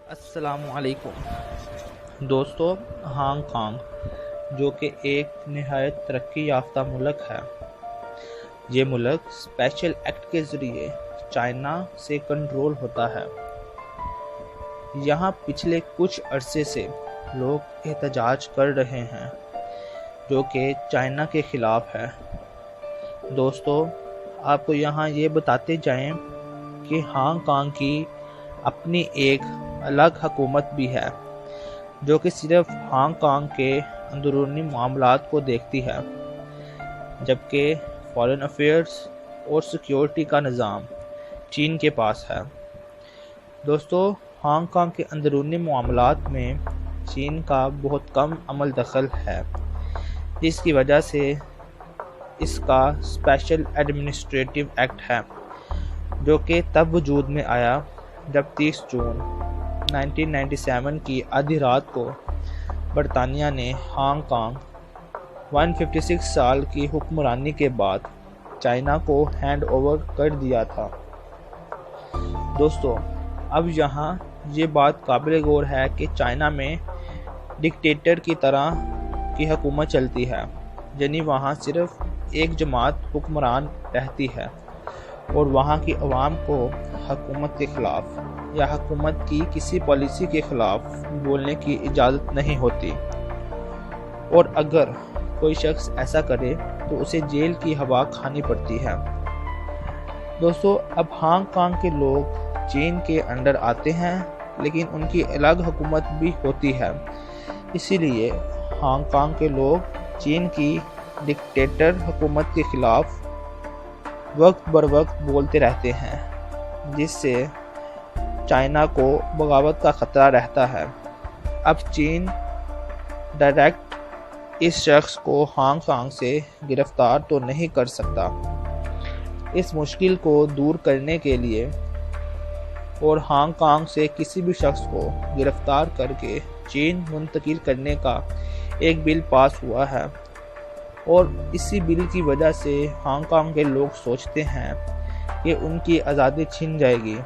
السلام علیکم دوستو، ہانگ کانگ جو کہ ایک نہایت ترقی یافتہ ملک ہے، یہ ملک اسپیشل ایکٹ کے ذریعے چائنا سے کنٹرول ہوتا ہے۔ یہاں پچھلے کچھ عرصے سے لوگ احتجاج کر رہے ہیں جو کہ چائنا کے خلاف ہے۔ دوستو، آپ کو یہاں یہ بتاتے جائیں کہ ہانگ کانگ کی اپنی ایک الگ حکومت بھی ہے جو کہ صرف ہانگ کانگ کے اندرونی معاملات کو دیکھتی ہے، جبکہ فارن افیئرز اور سیکیورٹی کا نظام چین کے پاس ہے۔ دوستو، ہانگ کانگ کے اندرونی معاملات میں چین کا بہت کم عمل دخل ہے، جس کی وجہ سے اس کا اسپیشل ایڈمنسٹریٹو ایکٹ ہے جو کہ تب وجود میں آیا جب 30 جون 1997 کی آدھی رات کو برطانیہ نے ہانگ کانگ 156 سال کی حکمرانی کے بعد چائنا کو ہینڈ اوور کر دیا تھا۔ دوستو، اب یہاں یہ بات قابل غور ہے کہ چائنا میں ڈکٹیٹر کی طرح کی حکومت چلتی ہے، یعنی وہاں صرف ایک جماعت حکمران رہتی ہے اور وہاں کی عوام کو حکومت کے خلاف یا حکومت کی کسی پالیسی کے خلاف بولنے کی اجازت نہیں ہوتی، اور اگر کوئی شخص ایسا کرے تو اسے جیل کی ہوا کھانی پڑتی ہے۔ دوستو، اب ہانگ کانگ کے لوگ چین کے انڈر آتے ہیں، لیکن ان کی الگ حکومت بھی ہوتی ہے، اسی لیے ہانگ کانگ کے لوگ چین کی ڈکٹیٹر حکومت کے خلاف وقت بر وقت بولتے رہتے ہیں، جس سے چائنا کو بغاوت کا خطرہ رہتا ہے۔ اب چین ڈائریکٹ اس شخص کو ہانگ کانگ سے گرفتار تو نہیں کر سکتا۔ اس مشکل کو دور کرنے کے لیے اور ہانگ کانگ سے کسی بھی شخص کو گرفتار کر کے چین منتقل کرنے کا ایک بل پاس ہوا ہے، اور اسی بل کی وجہ سے ہانگ کانگ کے لوگ سوچتے ہیں کہ ان کی آزادی چھن جائے گی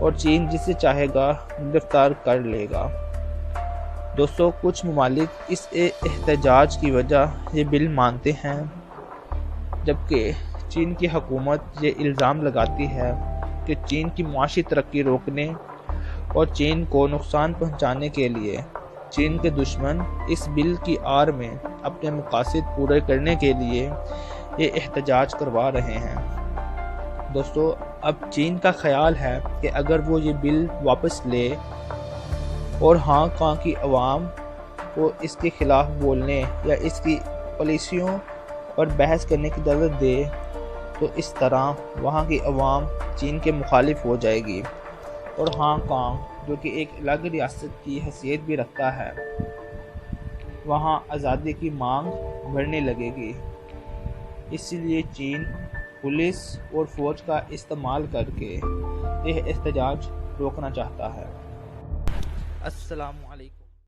اور چین جسے چاہے گا گرفتار کر لے گا۔ دوستو، کچھ ممالک اس احتجاج کی وجہ یہ بل مانتے ہیں، جبکہ چین کی حکومت یہ الزام لگاتی ہے کہ چین کی معاشی ترقی روکنے اور چین کو نقصان پہنچانے کے لیے چین کے دشمن اس بل کی آڑ میں اپنے مقاصد پورے کرنے کے لیے یہ احتجاج کروا رہے ہیں۔ دوستو، اب چین کا خیال ہے کہ اگر وہ یہ بل واپس لے اور ہانگ کانگ کی عوام کو اس کے خلاف بولنے یا اس کی پالیسیوں پر بحث کرنے کی اجازت دے تو اس طرح وہاں کی عوام چین کے مخالف ہو جائے گی، اور ہانگ کانگ جو کہ ایک الگ ریاست کی حیثیت بھی رکھتا ہے، وہاں آزادی کی مانگ بڑھنے لگے گی۔ اسی لیے چین پولیس اور فوج کا استعمال کر کے یہ احتجاج روکنا چاہتا ہے۔ السلام